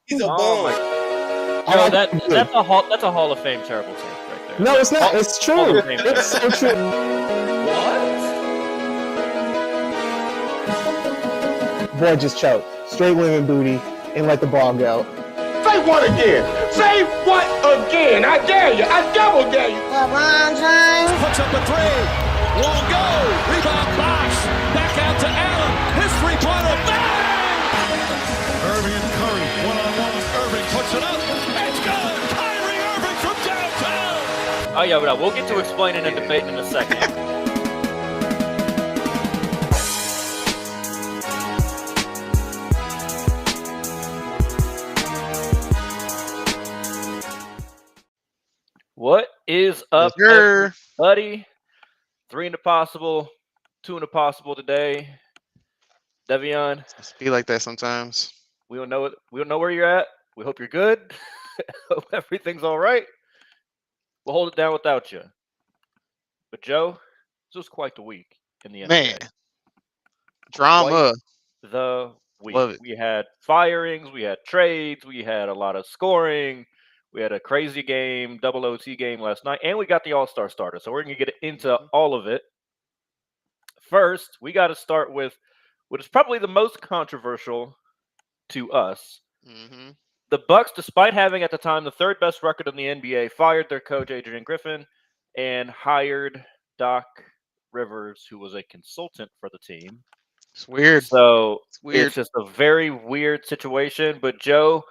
He's a Oh bum. my! I Yo, like that's a Hall of Fame terrible take right there. No, it's not. It's Hall true. of Fame It's so terrible. true. What? Boy just choked. Straight women booty and let the ball go. Say what again? Say what again? I dare you. I double dare you. LeBron James puts up a three. Won't go. Rebound Bosh. Back out to Allen. His three-pointer. Bang! Irving and Curry. One-on-one with Irving. Puts it up. It's good. Kyrie Irving from downtown. Oh yeah, but we'll get to explaining and debating in a second. What is up, everybody? 3 in the possible, 2 in the possible today. Devion, It's be like that sometimes. we don't know where you're at. We hope you're good. Hope everything's all right. We'll hold it down without you. But Joe, this was quite the week in the NBA. Man, drama. Quite the week. Love it. We had firings, we had trades, we had a lot of scoring. We had a crazy game, double OT game last night, and we got the All-Star starter. So we're going to get into all of it. First, we got to start with what is probably the most controversial to us. Mm-hmm. The Bucks, despite having at the time the third best record in the NBA, fired their coach Adrian Griffin and hired Doc Rivers, who was a consultant for the team. It's weird. So It's weird. it's just a very weird situation. But Joe,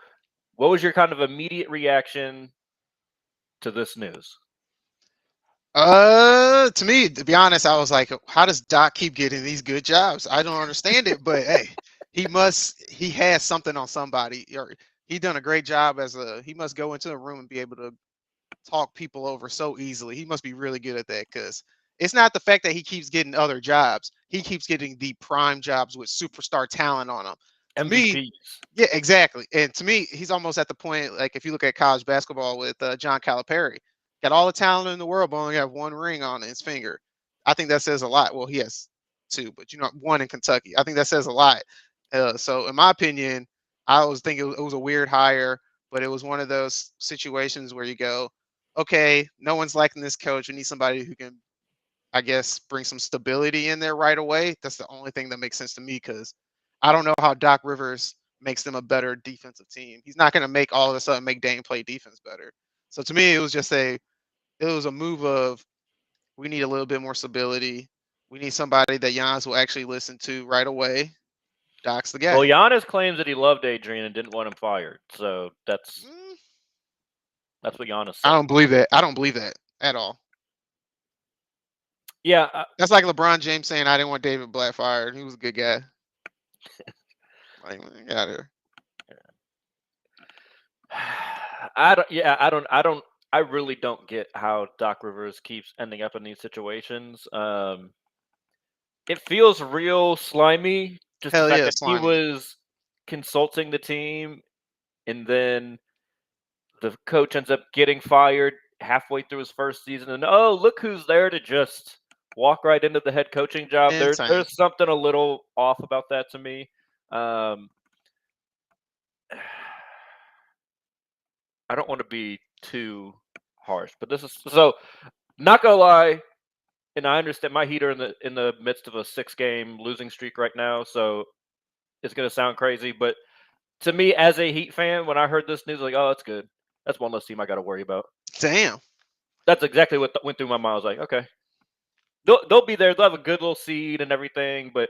what was your kind of immediate reaction to this news? To me, to be honest, I was like, how does Doc keep getting these good jobs? I don't understand it, but hey, he has something on somebody, or he done a great job he must go into a room and be able to talk people over so easily. He must be really good at that, because it's not the fact that he keeps getting other jobs. He keeps getting the prime jobs with superstar talent on them. To me, yeah, exactly. And to me, he's almost at the point, like if you look at college basketball with John Calipari, got all the talent in the world, but only have one ring on his finger. I think that says a lot. Well, he has 2, but one in Kentucky. I think that says a lot. So in my opinion, I was thinking it was a weird hire, but it was one of those situations where you go, okay, no one's liking this coach. We need somebody who can, I guess, bring some stability in there right away. That's the only thing that makes sense to me, because I don't know how Doc Rivers makes them a better defensive team. He's not going to make all of a sudden make Dame play defense better. So to me, it was a move of, we need a little bit more stability. We need somebody that Giannis will actually listen to right away. Doc's the guy. Well, Giannis claims that he loved Adrian and didn't want him fired. So that's what Giannis said. I don't believe that. I don't believe that at all. Yeah. That's like LeBron James saying, I didn't want David Blatt fired. He was a good guy. Like, get out of here. I really don't get how Doc Rivers keeps ending up in these situations. It feels real slimy. Just Hell the fact yeah, that slimy. he was consulting the team, and then the coach ends up getting fired halfway through his first season, and look who's there to just walk right into the head coaching job. There's something a little off about that to me. I don't want to be too harsh, but this is so. Not gonna lie, and I understand my Heat are in the midst of a 6-game losing streak right now, so it's gonna sound crazy, but to me, as a Heat fan, when I heard this news, like, oh, that's good. That's one less team I got to worry about. Damn. That's exactly what went through my mind. I was like, okay, they'll be there. They'll have a good little seed and everything, but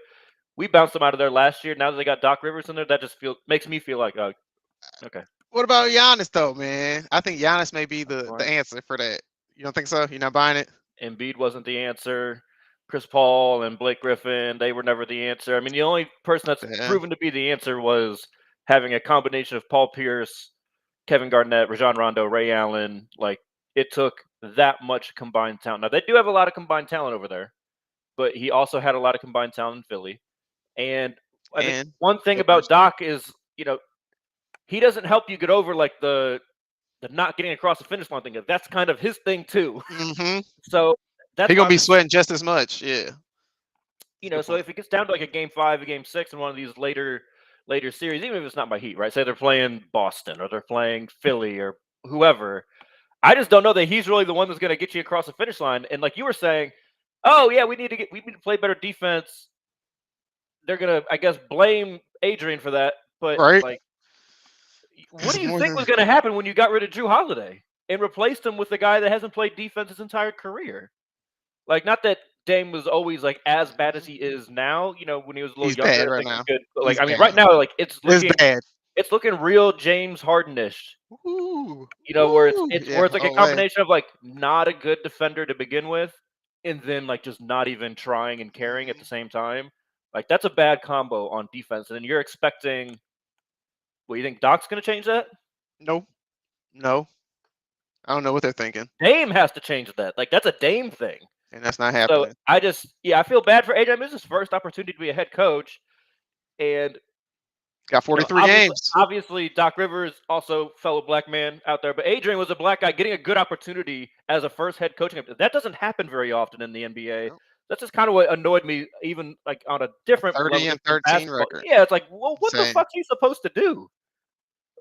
we bounced them out of there last year. Now that they got Doc Rivers in there, that just makes me feel like, okay. What about Giannis, though, man? I think Giannis may be the answer for that. You don't think so? You're not buying it? Embiid wasn't the answer. Chris Paul and Blake Griffin, they were never the answer. I mean, the only person that's proven to be the answer was having a combination of Paul Pierce, Kevin Garnett, Rajon Rondo, Ray Allen. Like, it took that much combined talent. Now, they do have a lot of combined talent over there, but he also had a lot of combined talent in Philly. And I think one thing about Doc is, he doesn't help you get over like the not getting across the finish line thing. That's kind of his thing too. Mm-hmm. So that's he's gonna be sweating just as much. Yeah. So if it gets down to like a game 5, a game 6, and one of these later later series, even if it's not my Heat, right? Say they're playing Boston or they're playing Philly or whoever. I just don't know that he's really the one that's going to get you across the finish line. And like you were saying, oh yeah, we need to play better defense. They're gonna, I guess, blame Adrian for that. But Right? like, what It's do you more think than was going to happen when you got rid of Drew Holiday and replaced him with a guy that hasn't played defense his entire career? Like, not that Dame was always like as bad as he is now. You know, when he was a little he's younger, bad I right think he's now. good. But like, He's I mean, right bad. now, like It's bad. it's looking real James Harden-ish. Ooh. You know, where Ooh. it's Yeah, where it's like a Olay. combination of like not a good defender to begin with, and then like just not even trying and caring at the same time. Like that's a bad combo on defense. And then you're expecting, what, you think Doc's going to change that? No. No. I don't know what they're thinking. Dame has to change that. Like that's a Dame thing. And that's not So happening. I feel bad for AJ. This is his first opportunity to be a head coach, and Got 43 games. obviously, Doc Rivers, also fellow black man out there, but Adrian was a black guy getting a good opportunity as a first head coaching. That doesn't happen very often in the NBA. Nope. That's just kind of what annoyed me, even like on a different 30 level and than 13 basketball. record. Yeah, it's like, well, what the Insane. fuck's he supposed to do?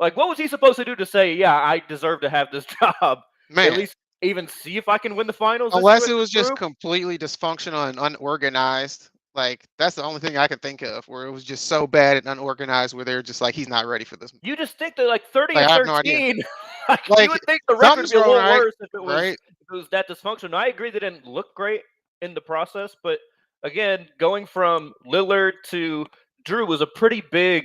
Like, what was he supposed to do to say, yeah, I deserve to have this job? Man. At least even see if I can win the finals. Unless it was just completely dysfunctional and unorganized. Like, that's the only thing I can think of where it was just so bad and unorganized where they're just like, he's not ready for this. You just think that like 30 Like, and I have no idea. 13, like, Like, you would think the record would be a little right, worse if it was, right? if it was that dysfunctional. I agree they didn't look great in the process, but again, going from Lillard to Drew was a pretty big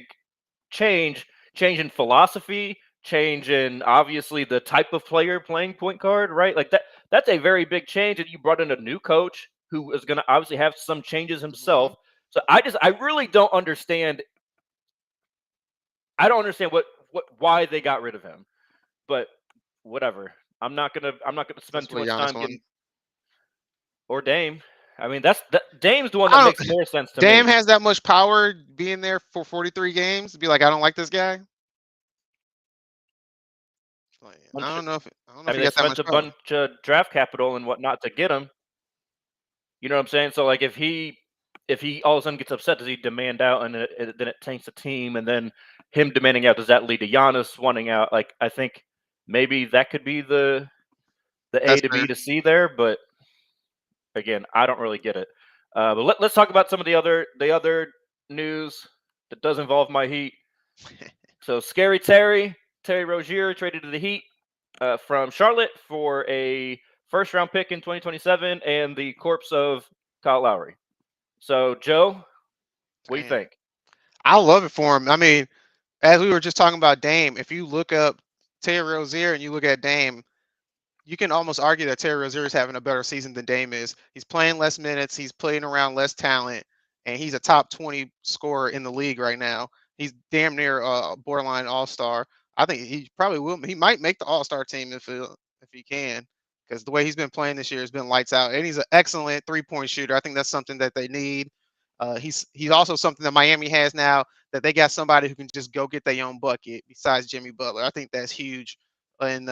change in philosophy, change in obviously the type of player playing point guard, right? Like that's a very big change. And you brought in a new coach who is going to obviously have some changes himself. So I really don't understand. I don't understand why they got rid of him, but whatever. I'm not gonna spend too much time getting, or Dame. I mean, Dame's the one that makes more sense to me. Dame has that much power being there for 43 games. Be like, I don't like this guy. Like, I don't know if they spent a bunch of draft capital and whatnot to get him. You know what I'm saying? So like, if he all of a sudden gets upset, does he demand out, and then it taints the team, and then him demanding out, does that lead to Giannis wanting out? Like, I think maybe that could be the A to B to C there, but again, I don't really get it. But let's talk about some of the other news that does involve my Heat. So Scary Terry Rozier traded to the Heat from Charlotte for a first-round pick in 2027 and the corpse of Kyle Lowry. So, Joe, what do you think? I love it for him. I mean, as we were just talking about Dame, if you look up Terry Rozier and you look at Dame, you can almost argue that Terry Rozier is having a better season than Dame is. He's playing less minutes. He's playing around less talent, and he's a top 20 scorer in the league right now. He's damn near a borderline all-star. I think he probably will. He might make the all-star team if he can, because the way he's been playing this year has been lights out, and he's an excellent three-point shooter. I think that's something that they need. He's also something that Miami has now, that they got somebody who can just go get their own bucket besides Jimmy Butler. I think that's huge. And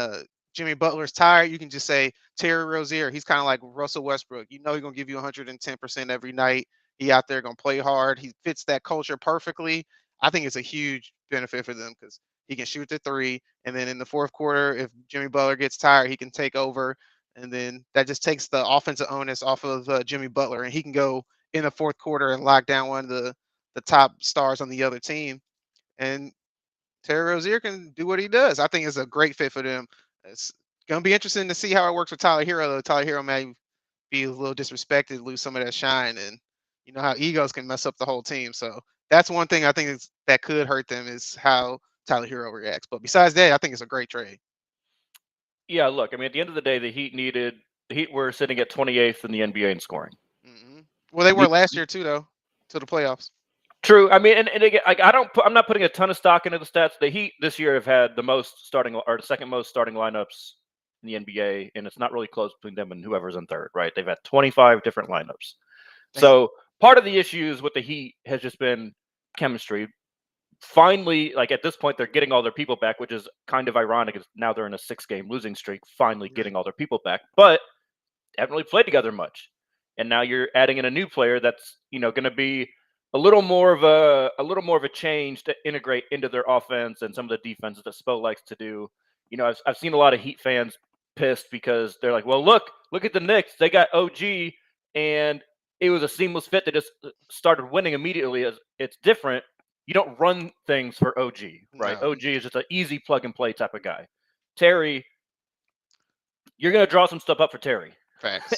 Jimmy Butler's tired, you can just say Terry Rozier. He's kind of like Russell Westbrook. You know he's going to give you 110% every night. He out there going to play hard. He fits that culture perfectly. I think it's a huge benefit for them because he can shoot the three. And then in the fourth quarter, if Jimmy Butler gets tired, he can take over. And then that just takes the offensive onus off of Jimmy Butler. And he can go in the fourth quarter and lock down one of the top stars on the other team. And Terry Rozier can do what he does. I think it's a great fit for them. It's going to be interesting to see how it works with Tyler Hero, though. Tyler Hero may be a little disrespected, lose some of that shine, and you know how egos can mess up the whole team. So that's one thing I think that could hurt them, is how Tyler Hero reacts. But besides that, I think it's a great trade. Yeah, look, I mean, at the end of the day, the Heat were sitting at 28th in the NBA in scoring. Mm-hmm. Well, they were last year too, though, to the playoffs. True. I mean, and again, like, I'm not putting a ton of stock into the stats. The Heat this year have had the second most starting lineups in the NBA, and it's not really close between them and whoever's in third, right? They've had 25 different lineups. So part of the issues with the Heat has just been chemistry. Finally, like at this point, they're getting all their people back, which is kind of ironic. Is now they're in a 6-game losing streak, finally getting all their people back, but they haven't really played together much. And now you're adding in a new player that's, going to be a little more of a change to integrate into their offense and some of the defenses that Spo likes to do. I've seen a lot of Heat fans pissed because they're like, well, look at the Knicks. They got OG, and it was a seamless fit. They just started winning immediately. It's different. You don't run things for OG, right? No. OG is just an easy plug and play type of guy. Terry, you're going to draw some stuff up for Terry. Facts.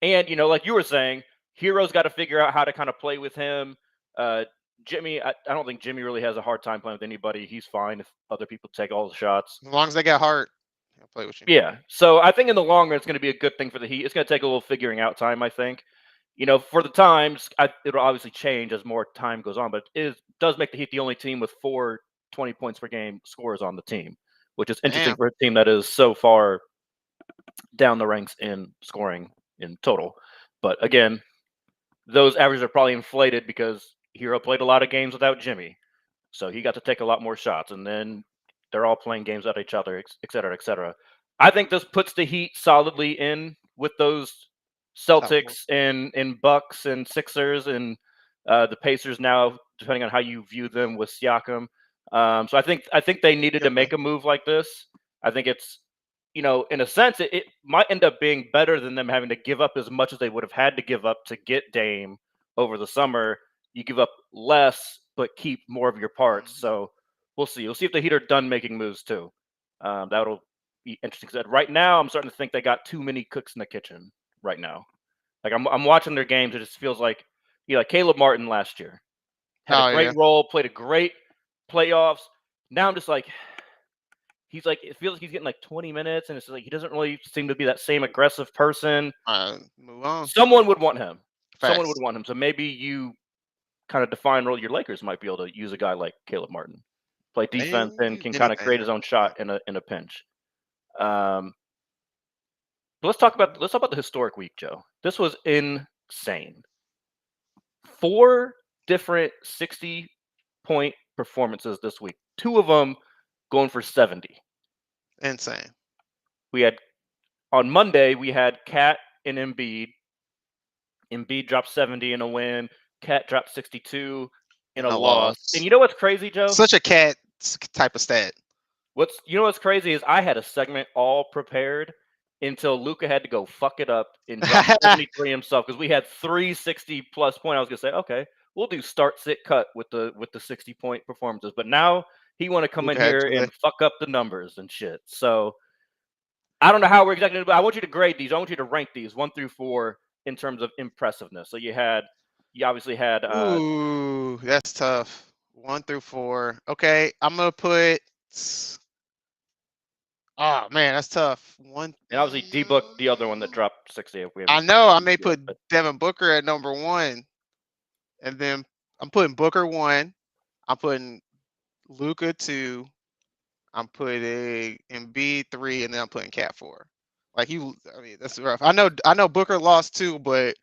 And, like you were saying, Hero's got to figure out how to kind of play with him. Jimmy, I don't think Jimmy really has a hard time playing with anybody. He's fine if other people take all the shots. As long as they got heart, he'll play with you. Yeah. So I think in the long run, it's going to be a good thing for the Heat. It's going to take a little figuring out time, I think. For the times, it'll obviously change as more time goes on, but it does make the Heat the only team with 4 20 points per game scorers on the team, which is interesting for a team that is so far down the ranks in scoring in total. But again, those averages are probably inflated because Hero played a lot of games without Jimmy. So he got to take a lot more shots, and then they're all playing games without each other, et cetera, et cetera. I think this puts the Heat solidly in with those Celtics and Bucks and Sixers and the Pacers now, depending on how you view them with Siakam. So I think they needed to make a move like this. I think it's, in a sense, it might end up being better than them having to give up as much as they would have had to give up to get Dame over the summer. You give up less, but keep more of your parts. So we'll see. We'll see if the Heat are done making moves too. That'll be interesting. Because right now, I'm starting to think they got too many cooks in the kitchen right now. Like I'm watching their games. It just feels like, like Caleb Martin last year had a great role, played a great playoffs. Now I'm just like, it feels like he's getting like 20 minutes, and it's like he doesn't really seem to be that same aggressive person. Move on. Someone would want him. Facts. Someone would want him. So maybe you kind of define role. Your Lakers might be able to use a guy like Caleb Martin, play defense, and can kind of create his own shot in a pinch. But let's talk about the historic week, Joe. This was insane. 4 different 60-point performances this week. 2 of them going for 70. Insane. On Monday, we had Cat and Embiid. Embiid dropped 70 in a win. Cat dropped 62 in a loss. And you know what's crazy, Joe? Such a Cat type of stat. What's crazy is I had a segment all prepared until Luka had to go fuck it up and drop 73 himself, because we had 3 60-plus point. I was gonna say, okay, we'll do start, sit, cut with the 60-point performances, but now he want to come in here and fuck up the numbers and shit. So I don't know how we're exactly, but I want you to grade these. I want you to rank these 1 through 4 in terms of impressiveness. So you obviously had. Ooh, that's tough. 1 through 4. Okay, I'm gonna put. Oh man, that's tough. And obviously D-Book, the other one that dropped 60. I know. I may put Devin Booker at number 1, and then I'm putting Booker 1. I'm putting Luka 2. I'm putting Embiid 3, and then I'm putting Cat 4. Like that's rough. I know Booker lost 2, but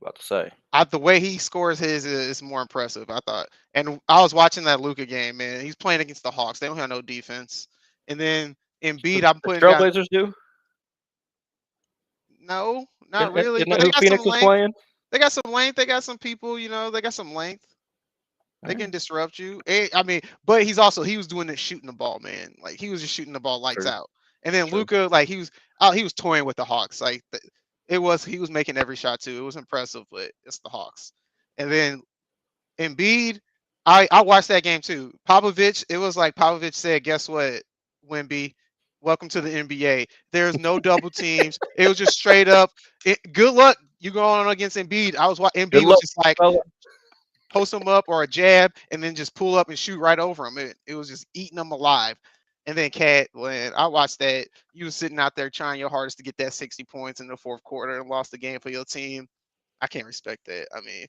about to say the way he scores his is more impressive, I thought. And I was watching that Luka game, man. He's playing against the Hawks. They don't have no defense. And then Embiid, I'm putting Trailblazers do. No, not really. But they got Phoenix is playing. They got some length. They got some people. They got some length. They can disrupt you. But he was doing it shooting the ball, man. Like he was just shooting the ball lights out. And then Luka, like he was toying with the Hawks. Like he was making every shot too. It was impressive, but it's the Hawks. And then Embiid, I watched that game too. Popovich, it was like Popovich said, guess what, Wemby? Welcome to the NBA. There's no double teams. It was just straight up. Good luck. You going on against Embiid. Embiid was just like post him up or a jab and then just pull up and shoot right over him. It was just eating them alive. And then Cat, when I watched that, you was sitting out there trying your hardest to get that 60 points in the 4th quarter and lost the game for your team. I can't respect that. I mean,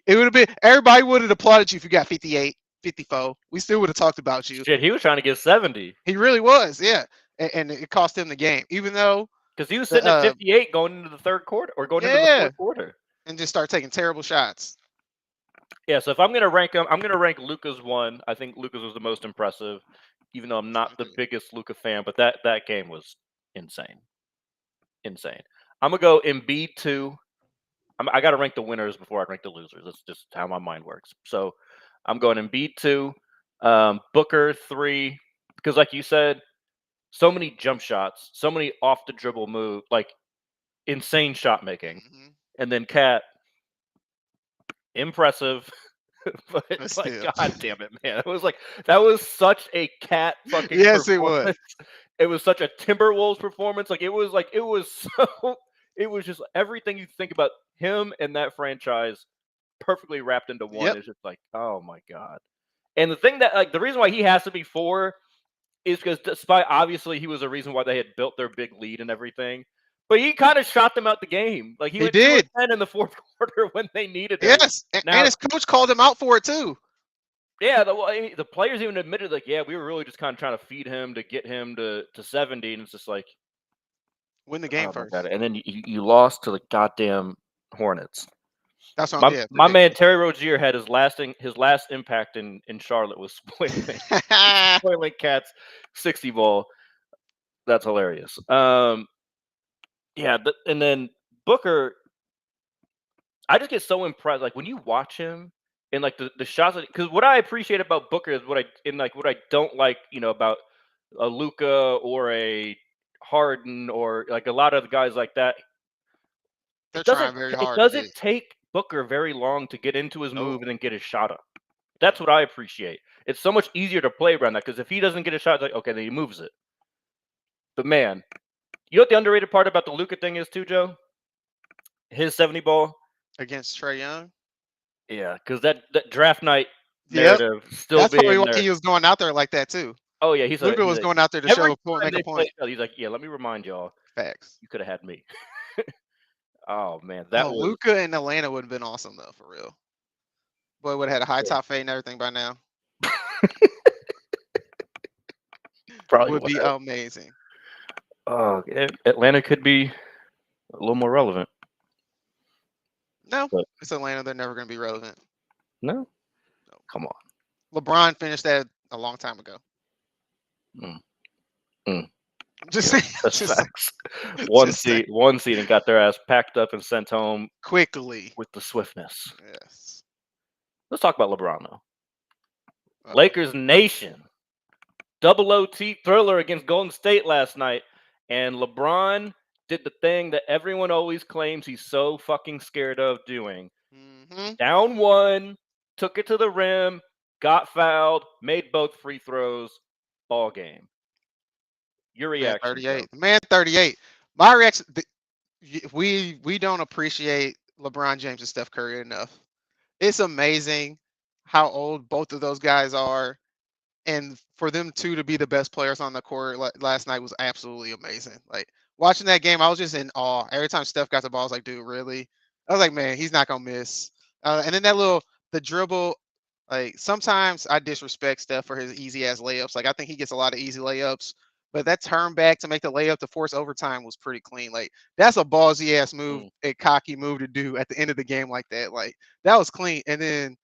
it would have been, everybody would have applauded you if you got 58, 54. We still would have talked about you. Shit, he was trying to get 70. He really was, yeah. And it cost him the game, even though because he was sitting at 58 going into the 3rd quarter or going into the 4th quarter, and just start taking terrible shots. Yeah, so if I'm gonna rank them, I'm gonna rank Luka's 1. I think Luka's was the most impressive, even though I'm not the biggest Luka fan. But that game was insane. I'm gonna go Embiid 2. I got to rank the winners before I rank the losers. That's just how my mind works. So I'm going Embiid 2, Booker 3, because like you said, so many jump shots, so many off the dribble move, like insane shot making, and then Cat, impressive. But like, god damn it, man! It was like that was such a Cat fucking Yes, it performance. was. It was such a Timberwolves performance. Like it was so. It was just everything you think about him and that franchise perfectly wrapped into one. Yep. It's just like, oh my god. And the thing that like the reason why he has to be 4 is because despite obviously he was a reason why they had built their big lead and everything. But he kind of shot them out the game. Like he went 2 of 10 in the fourth quarter when they needed him. Yes, and his coach called him out for it too. Yeah, the players even admitted like, yeah, we were really just kind of trying to feed him to get him to 70, and it's just like win the game first. And then you lost to the goddamn Hornets. That's what my man Terry Rozier had his last impact in Charlotte was spoiling Cat's 60 ball. That's hilarious. Yeah, and then Booker, I just get so impressed. Like when you watch him and like the shots, because what I appreciate about Booker is what I don't like, about a Luka or a Harden or like a lot of the guys like that. They're trying very hard. It doesn't take Booker very long to get into his move and then get his shot up. That's what I appreciate. It's so much easier to play around that because if he doesn't get a shot, it's like, okay, then he moves it. But man, you know what the underrated part about the Luka thing is too, Joe? His 70 ball against Trae Young. Yeah, because that draft night narrative still that's being why there. he was going out there like that too. Oh yeah, Luka was going out there to show a point, make a point. He's like, yeah, let me remind y'all. Facts. You could have had me. Oh man, that was Luka in Atlanta would have been awesome though, for real. Boy would have had a high top fade and everything by now. Probably would be amazing. Oh, Atlanta could be a little more relevant. No, it's Atlanta. They're never going to be relevant. No, come on. LeBron finished that a long time ago. Just saying. That's facts. One seed, and got their ass packed up and sent home quickly with the swiftness. Yes. Let's talk about LeBron though. Lakers Nation. Double OT thriller against Golden State last night, and LeBron did the thing that everyone always claims he's so fucking scared of doing. Down 1, took it to the rim, got fouled, made both free throws, ball game. Your reaction? 38. Man, 38. My reaction, we don't appreciate LeBron James and Steph Curry enough. It's amazing how old both of those guys are. And for them two to be the best players on the court last night was absolutely amazing. Like watching that game, I was just in awe. Every time Steph got the ball, I was like, dude, really? I was like, man, he's not going to miss. And then the dribble, like sometimes I disrespect Steph for his easy ass layups. Like I think he gets a lot of easy layups, but that turn back to make the layup to force overtime was pretty clean. Like that's a ballsy ass move, a cocky move to do at the end of the game like that. Like that was clean. And then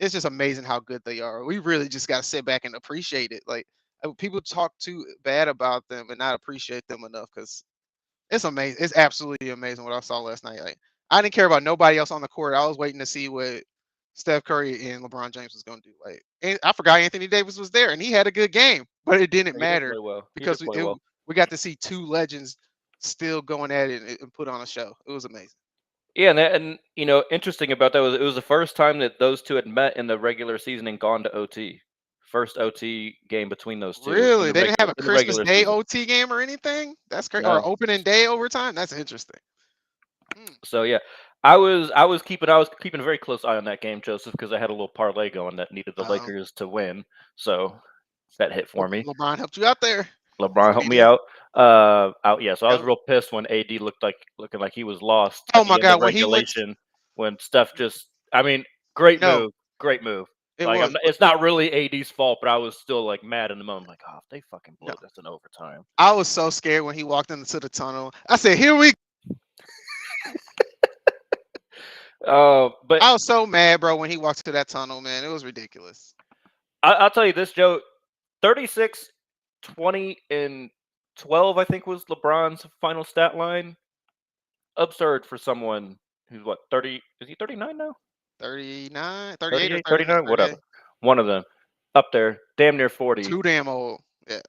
it's just amazing how good they are. We really just got to sit back and appreciate it. Like people talk too bad about them and not appreciate them enough because it's amazing. It's absolutely amazing what I saw last night. Like I didn't care about nobody else on the court. I was waiting to see what Steph Curry and LeBron James was going to do. Like and I forgot Anthony Davis was there and he had a good game, but it didn't matter because we got to see two legends still going at it and put on a show. It was amazing. Yeah, and interesting about that was it was the first time that those two had met in the regular season and gone to OT. First OT game between those two. Really? They didn't have a Christmas Day OT game or anything? That's crazy. Or opening day overtime? That's interesting. So yeah, I was keeping a very close eye on that game, Joseph, because I had a little parlay going that needed the Lakers to win. So that hit for me. LeBron helped you out there. LeBron helped me out. So I was real pissed when AD looking like he was lost. Oh my God! When Steph great move. It's not really AD's fault, but I was still like mad in the moment. Like, oh, if they fucking blow it, that's an overtime. I was so scared when he walked into the tunnel. I said, "Here we." But I was so mad, bro, when he walked to that tunnel, man. It was ridiculous. I'll tell you this, Joe. 36, 20, and 12, I think, was LeBron's final stat line. Absurd for someone who's what 30? Is he 39 now? 39, 38 or 38, 39, 39, 38. whatever. One of them up there, damn near 40. Too damn old. Yeah.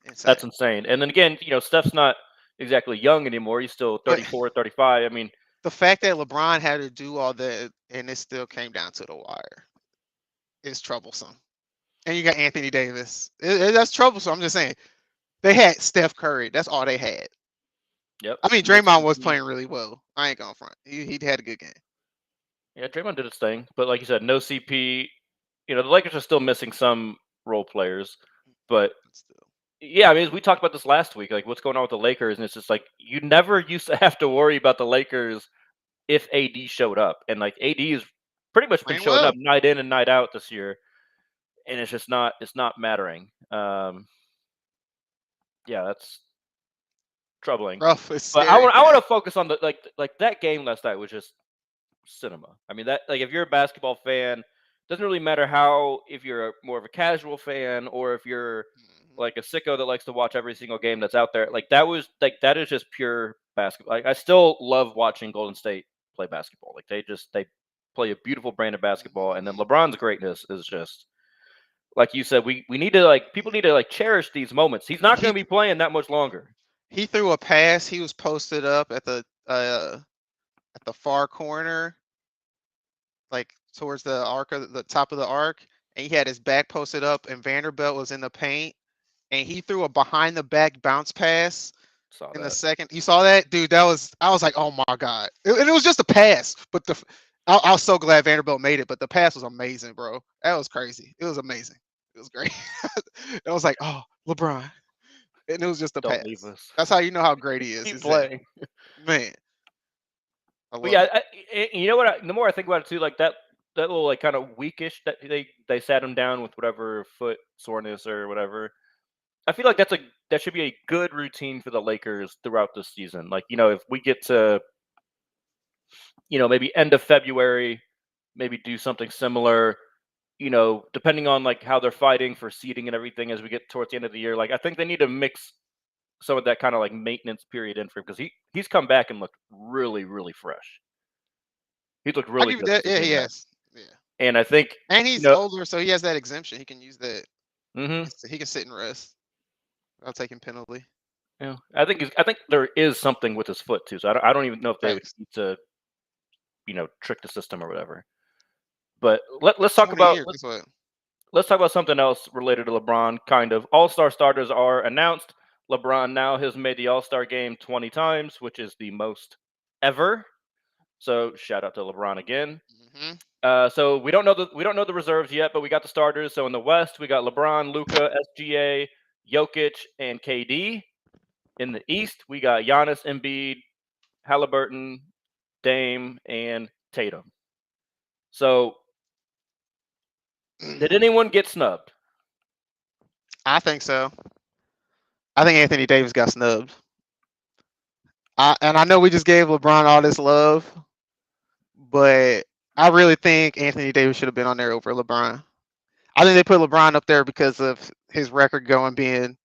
Insane. That's insane. And then again, Steph's not exactly young anymore. He's still 34, 35. I mean, the fact that LeBron had to do all that and it still came down to the wire is troublesome. And you got Anthony Davis. That's troublesome. I'm just saying. They had Steph Curry. That's all they had. Yep. I mean, Draymond was playing really well. I ain't going front. He had a good game. Yeah, Draymond did his thing. But like you said, no CP. The Lakers are still missing some role players. But yeah, I mean, we talked about this last week, like what's going on with the Lakers, and it's just like you never used to have to worry about the Lakers if AD showed up, and like AD has pretty much been showing up night in and night out this year, and it's not mattering. Yeah, that's troubling. Rough. But I want to focus on the like that game last night was just cinema. I mean, that like if you're a basketball fan, doesn't really matter if you're more of a casual fan or if you're like a sicko that likes to watch every single game that's out there. Like that is just pure basketball. Like, I still love watching Golden State play basketball. Like they play a beautiful brand of basketball, and then LeBron's greatness is just like you said. We need to people need to cherish these moments. He's not going to be playing that much longer. He threw a pass. He was posted up at the far corner, like towards the arc of the top of the arc, and he had his back posted up, and Vanderbilt was in the paint, and he threw a behind the back bounce pass in the second. You saw that, dude? I was like, oh my god! And it was just a pass, but I was so glad Vanderbilt made it. But the pass was amazing, bro. That was crazy. It was amazing. It was great. I was like, oh, LeBron, and it was just a pass. Leave us. That's how you know how great he is. Keep playing, man. But yeah, you know what? The more I think about it too, like that little kind of weakish that they sat him down with whatever foot soreness or whatever. I feel like that should be a good routine for the Lakers throughout the season. Like if we get to maybe end of February, maybe do something similar. Depending on like how they're fighting for seeding and everything as we get towards the end of the year. Like I think they need to mix some of that kind of like maintenance period in for him because he's come back and looked really, really fresh. He's looked really good. Yeah, he has. Yeah. And I think, and he's older, so he has that exemption. He can use that. Mm-hmm. He can sit and rest without taking penalty. Yeah, I think there is something with his foot too. So I don't even know if they would need to, trick the system or whatever. But let's talk about let's talk about something else related to LeBron. Kind of all-star starters are announced. LeBron now has made the All-Star game 20 times, which is the most ever. So shout out to LeBron again. Mm-hmm. So we don't know the reserves yet, but we got the starters. So in the West, we got LeBron, Luka, SGA, Jokic, and KD. In the East, we got Giannis, Embiid, Halliburton, Dame, and Tatum. So did anyone get snubbed? I think so. I think Anthony Davis got snubbed. And I know we just gave LeBron all this love, but I really think Anthony Davis should have been on there over LeBron. I think they put LeBron up there because of his record being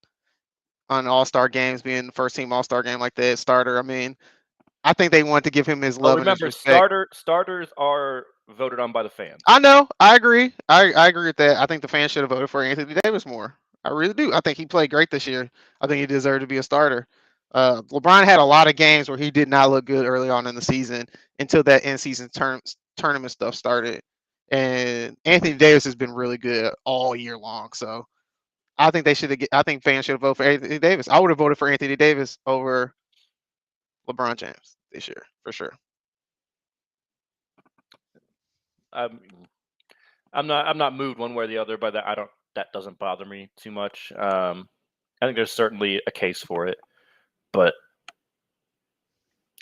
on All-Star games, being the first team All-Star game like that, starter. I mean, I think they wanted to give him his love and his respect. Starters are voted on by the fans. I know. I agree. I agree with that. I think the fans should have voted for Anthony Davis more. I really do. I think he played great this year. I think he deserved to be a starter. LeBron had a lot of games where he did not look good early on in the season until that in-season tournament stuff started. And Anthony Davis has been really good all year long. So I think fans should have voted for Anthony Davis. I would have voted for Anthony Davis over LeBron James this year for sure. I'm not moved one way or the other by that. That doesn't bother me too much. I think there's certainly a case for it, but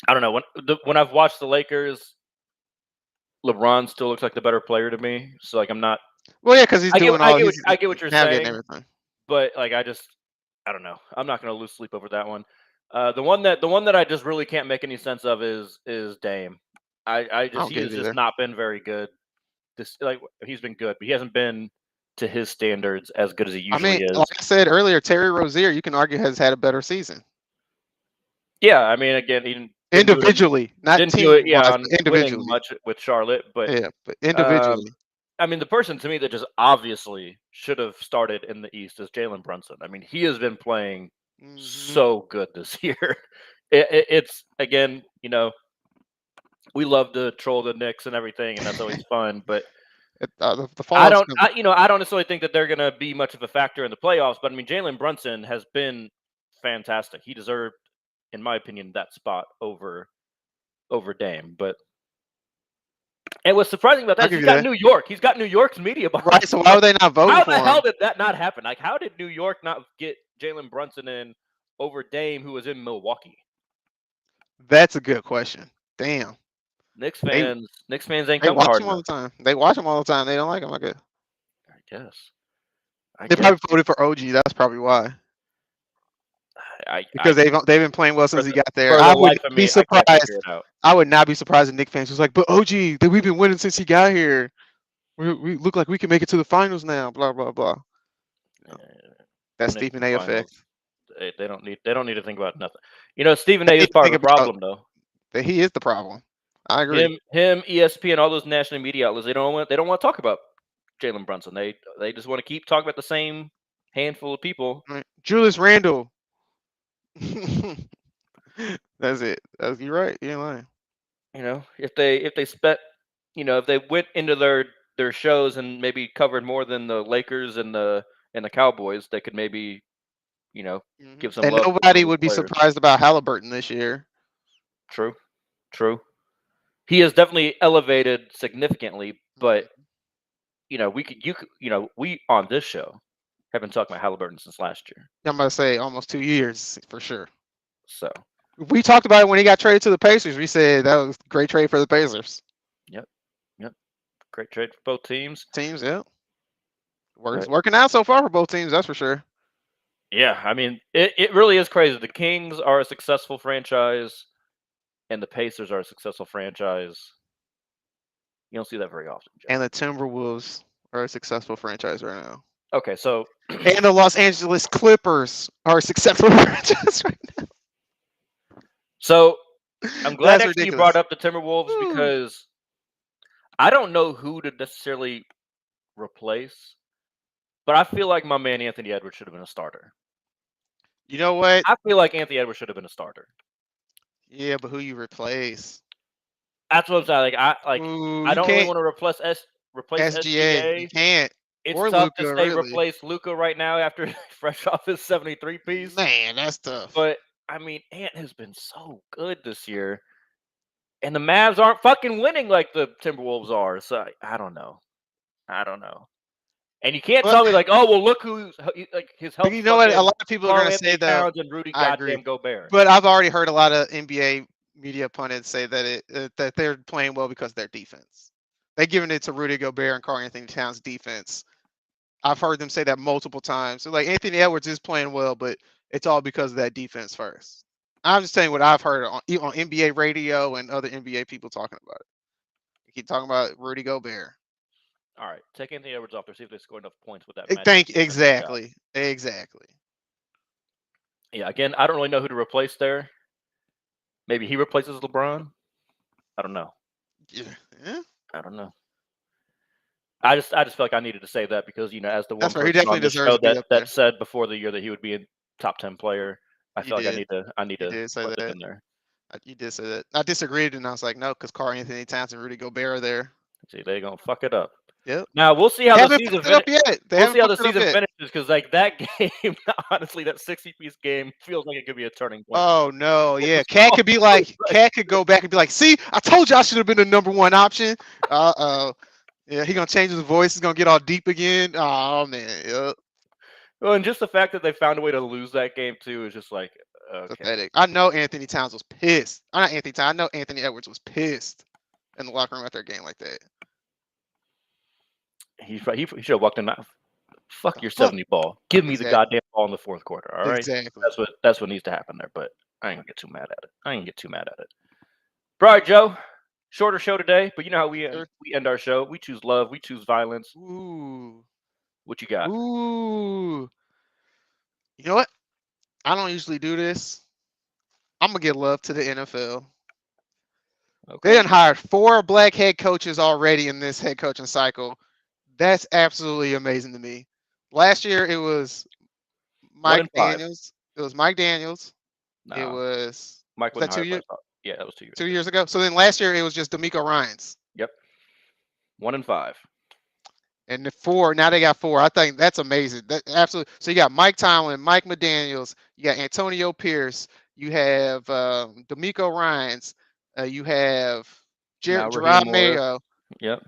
I don't know. When I've watched the Lakers, LeBron still looks like the better player to me. So like I'm not. Well, yeah, because he's doing all. I get what you're saying. Everything. But like I don't know. I'm not going to lose sleep over that one. The one that I just really can't make any sense of is Dame. He has just not been very good. He's been good, but he hasn't been to his standards as good as he usually is. Like I said earlier, Terry Rozier, you can argue, has had a better season. Yeah, I mean, again, Individually, not didn't team do it, yeah, wise, on but winning individually. much with Charlotte, but Yeah, but um, individually. I mean, the person to me that just obviously should have started in the East is Jalen Brunson. I mean, he has been playing Mm-hmm. so good this year. It's again, we love to troll the Knicks and everything, and that's always fun. But The fallout's coming. I don't necessarily think that they're going to be much of a factor in the playoffs. But I mean, Jalen Brunson has been fantastic. He deserved, in my opinion, that spot over Dame. But and what's surprising about I'll that is give he's you got that. New York. He's got New York's media behind Right. So him. why were they not voting How for the him? hell did that not happen? Like, how did New York not get Jalen Brunson in over Dame, who was in Milwaukee? That's a good question. Damn. Knicks They fans ain't they coming watch hard him all enough. the time. They watch him all the time. They don't like him. I guess. I guess. They probably voted for OG. That's probably why. Because they've been playing well since he got there. For the I would life of be me, I can't surprised. figure it out. I would not be surprised if Knicks fans was like, but OG, we've been winning since he got here. We look like we can make it to the finals now. Blah blah blah. That's Knicks Stephen A. effect. They don't need to think about nothing. Stephen They A. need is to part of think the about problem, though. that he is the problem. I agree. Him, ESPN, all those national media outlets, they don't want to talk about Jalen Brunson. They just want to keep talking about the same handful of people. Right. Julius Randle. That's it. You're right. You ain't lying. If they spent, if they went into their shows and maybe covered more than the Lakers and the Cowboys, they could maybe, give some And love to some of nobody those would be players. surprised about Halliburton this year. True. He has definitely elevated significantly, but we on this show have been talking about Halliburton since last year. I'm about to say almost 2 years for sure. So we talked about it when he got traded to the Pacers. We said that was a great trade for the Pacers. Yep. Great trade for both teams. Yeah. Working out so far for both teams, that's for sure. Yeah, I mean, it really is crazy. The Kings are a successful franchise, and the Pacers are a successful franchise. You don't see that very often, Joe. And the Timberwolves are a successful franchise right now. Okay, so and the Los Angeles Clippers are a successful franchise right now. So I'm glad actually you brought up the Timberwolves because I don't know who to necessarily replace, but I feel like my man Anthony Edwards should have been a starter. You know what? I feel like Anthony Edwards should have been a starter. Yeah, but who you replace? That's what I'm saying. I don't really want to replace SGA. You can't. It's or tough Luka, to say really. replace Luka right now after fresh off his 73 piece. Man, that's tough. But I mean, Ant has been so good this year, and the Mavs aren't fucking winning like the Timberwolves are. So I don't know. And you can't tell me like, oh well, look who's like his help. You know what? A lot of people are going to say that and Rudy goddamn Gobert. But I've already heard a lot of NBA media pundits say that that they're playing well because of their defense. They're giving it to Rudy Gobert and Karl-Anthony Towns' defense. I've heard them say that multiple times. So like Anthony Edwards is playing well, but it's all because of that defense first. I'm just saying what I've heard on NBA radio and other NBA people talking about it. We keep talking about Rudy Gobert. All right, take Anthony Edwards off there. See if they score enough points with that. Exactly. Yeah. Again, I don't really know who to replace there. Maybe he replaces LeBron. I don't know. Yeah. I don't know. I just feel like I needed to say that because as the one person on the show that said before the year that he would be a top 10 player, I feel like I need to put it in there. You did say that. I disagreed, and I was like, no, because Karl-Anthony Towns and Rudy Gobert are there. See, they're gonna fuck it up. Yep. Now we'll see how the season finishes. We'll see how the season finishes because like that game, honestly, that 60-piece game feels like it could be a turning point. Oh no, yeah. Cat could be like, Cat could go back and be like, see, I told you I should have been the number one option. Yeah, he gonna change his voice. He's gonna get all deep again. Oh man, yep. Well, and just the fact that they found a way to lose that game too is just like pathetic. I know Anthony Towns was pissed. I know Anthony Edwards was pissed in the locker room after a game like that. He should have walked in. Fuck your 70 ball. Give me the goddamn ball in the fourth quarter. All right. Exactly. That's what needs to happen there. But I ain't gonna get too mad at it. All right, Joe. Shorter show today, but you know how we end our show. We choose love. We choose violence. Ooh. What you got? Ooh. You know what? I don't usually do this. I'm gonna give love to the NFL. Okay. They done hired 4 black head coaches already in this head coaching cycle. That's absolutely amazing to me. Last year it was 1 Mike and 5. Daniels. It was Mike Daniels. It No, was Mike was that wasn't 2 hired by years? the Bucks. Yeah, that was 2 years 2 ago. years ago. So then last year it was just D'Amico Ryans. Yep. 1 and 5. And the 4 now they got 4. I think that's amazing. That absolutely. So you got Mike Tomlin, Mike McDaniels, you got Antonio Pierce, you have D'Amico Ryans, you have Now Raheem Gerard Morris. Mayo. Yep.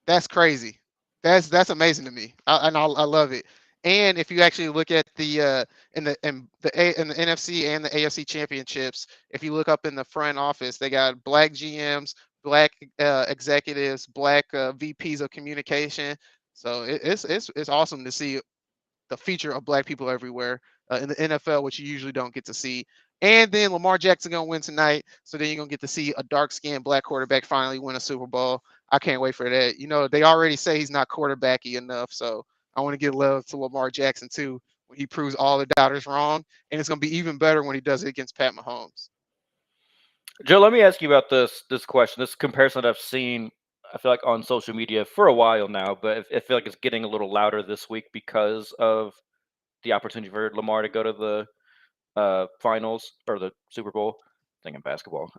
That's crazy. That's amazing to me. I love it. And if you actually look at the in the NFC and the AFC championships, if you look up in the front office, they got black GMs, black executives, black VPs of communication. So it's awesome to see the feature of black people everywhere in the NFL, which you usually don't get to see. And then Lamar Jackson gonna win tonight, so then you're gonna get to see a dark-skinned black quarterback finally win a Super Bowl. I can't wait for that. You know, they already say he's not quarterbacky enough, so I want to give love to Lamar Jackson too when he proves all the doubters wrong, and it's gonna be even better when he does it against Pat Mahomes. Joe, let me ask you about this question, this comparison that I've seen. I feel like on social media for a while now, but I feel like it's getting a little louder this week because of the opportunity for Lamar to go to the finals or the Super Bowl. Thing in basketball.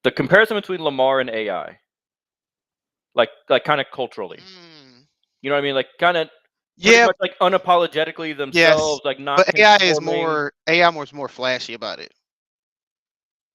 The comparison between Lamar and AI, like kind of culturally. You know what I mean? Like kind of pretty Yeah, much like unapologetically yes, themselves, like not but AI is conforming. more flashy about it.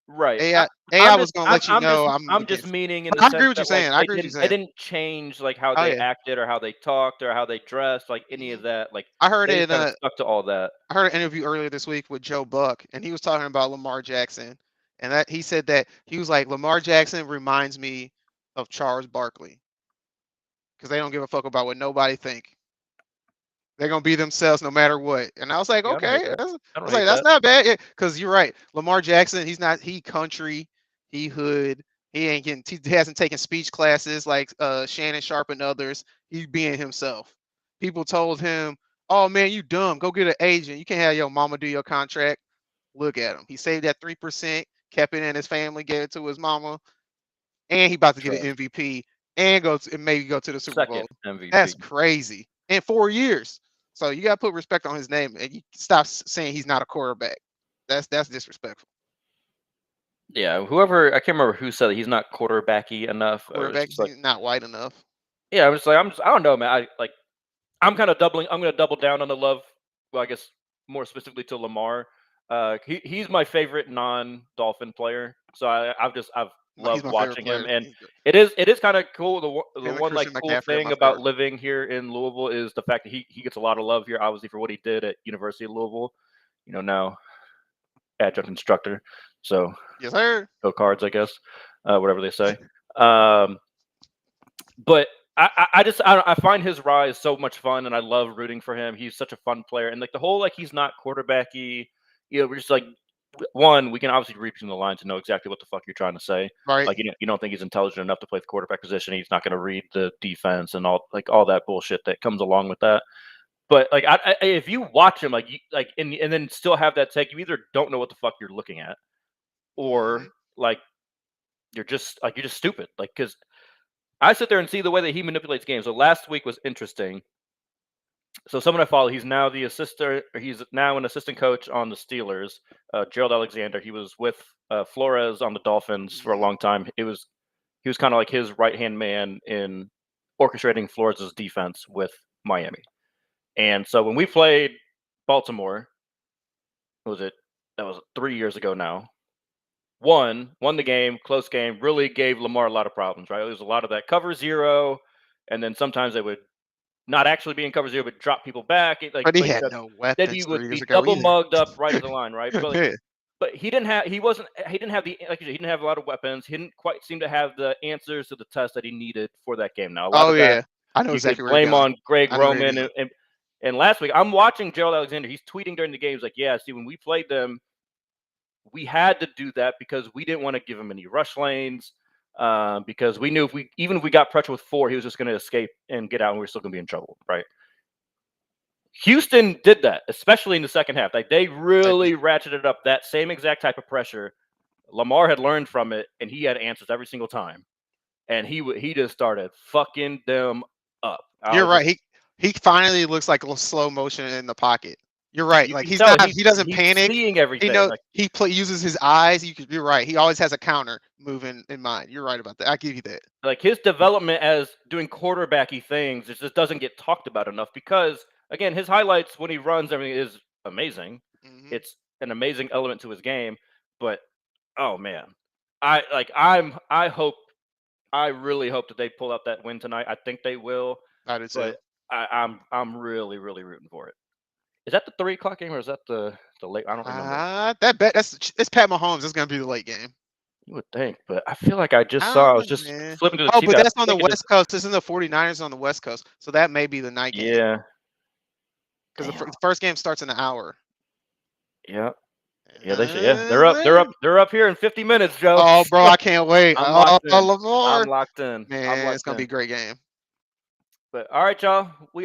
Right. AI was gonna let you know I'm I'm just against. meaning in But the I agree sense with you that like saying. I agree with you they saying. didn't change like how Oh they yeah. acted or how they talked or how they dressed, like any Mhm. of that. Like I heard they it just in kind of a stuck to all that. I heard an interview earlier this week with Joe Buck, and he was talking about Lamar Jackson, and that he said that he was like Lamar Jackson reminds me of Charles Barkley because they don't give a fuck about what nobody think. They're gonna be themselves no matter what. And I was like, Yeah, I don't hate okay, that. I I don't was like, hate that's that. not bad. Because you're right, Lamar Jackson, he country, he hood, he hasn't taken speech classes like Shannon Sharp and others. He's being himself. People told him, "Oh man, you dumb. Go get an agent. You can't have your mama do your contract." Look at him. He saved that 3%, kept it in his family, gave it to his mama, and he about to get an Trust. MVP and maybe go to the Super Second Bowl. That's MVP. crazy. In 4 years. So you gotta put respect on his name and you stop saying he's not a quarterback. That's disrespectful. Yeah, whoever I can't remember who said that he's not quarterbacky enough. It's Quarterback, just like he's not white enough. yeah, I don't know, man. I'm kind of doubling. I'm going to double down on the love. Well, I guess more specifically to Lamar. He's my favorite non-Dolphin player. So I've He's loved my favorite watching him, player. and it is kind of cool. The Him and one like Christian cool McCaffrey are thing my about favorite. living here in Louisville is the fact that he gets a lot of love here, obviously for what he did at University of Louisville. You know, now adjunct instructor. So Yes, sir. go Cards, I guess, whatever they say. Um, but I find his rise so much fun, and I love rooting for him. He's such a fun player, and like the whole like he's not quarterbacky. You know, we're just like one. We can obviously read between the lines and know exactly what the fuck you're trying to say. Right. Like you don't think he's intelligent enough to play the quarterback position. He's not going to read the defense and all that bullshit that comes along with that. But like if you watch him and then still have that take, you either don't know what the fuck you're looking at, Mm-hmm. or like you're just stupid. Like because I sit there and see the way that he manipulates games. So last week was interesting. So someone I follow, he's now he's now an assistant coach on the Steelers. Gerald Alexander. He was with Flores on the Dolphins for a Mm-hmm. long time. He was kind of like his right hand man in orchestrating Flores' defense with Miami. And so when we played Baltimore, that was 3 years ago now. Won the game, close game, really gave Lamar a lot of problems, right? There was a lot of that cover zero, and then sometimes they would not actually be in cover zero, but drop people back. But he Like had that. no Then he weapons would 3 years be ago double either. mugged up right at the line, right? Yeah. But he didn't have the like you said, he didn't have a lot of weapons. He didn't quite seem to have the answers to the test that he needed for that game. Now a lot Oh of that yeah. I know you could exactly where you're blame going. on Greg I know where you're Roman going. and last week I'm watching Gerald Alexander. He's tweeting during the games like, yeah, see when we played them, we had to do that because we didn't want to give him any rush lanes. Because we knew if we got pressure with 4, he was just going to escape and get out, and we are still going to be in trouble, right? Houston did that, especially in the second half. Like they really ratcheted up that same exact type of pressure Lamar had learned from it, and he had answers every single time. And he just started fucking them up. You're right. He finally looks like a little slow motion in the pocket. You're right. You Like can tell he doesn't he's panic. seeing everything. He knows he uses his eyes. You're right. He always has a counter moving in mind. You're right about that. I give you that. Like his development as doing quarterbacky things, it just doesn't get talked about enough because again, his highlights when he runs everything is amazing. Mm-hmm. It's an amazing element to his game, but oh man, I really hope that they pull out that win tonight. I think they will. I do too. But I'm really rooting for it. Is that the 3:00 game or is that the late? I don't remember. It's Pat Mahomes. It's gonna be the late game. You would think, but I feel like I was just flipping to the TV. But that's on the West Coast. Isn't the 49ers on the West Coast? So that may be the night game. Yeah. Because the first game starts in an hour. Yeah. Yeah, they should. Yeah, they're up here in 50 minutes, Joe. Oh, bro, I can't wait. I'm Lamar. locked in. Man, it's gonna be a great game. But all right, y'all. We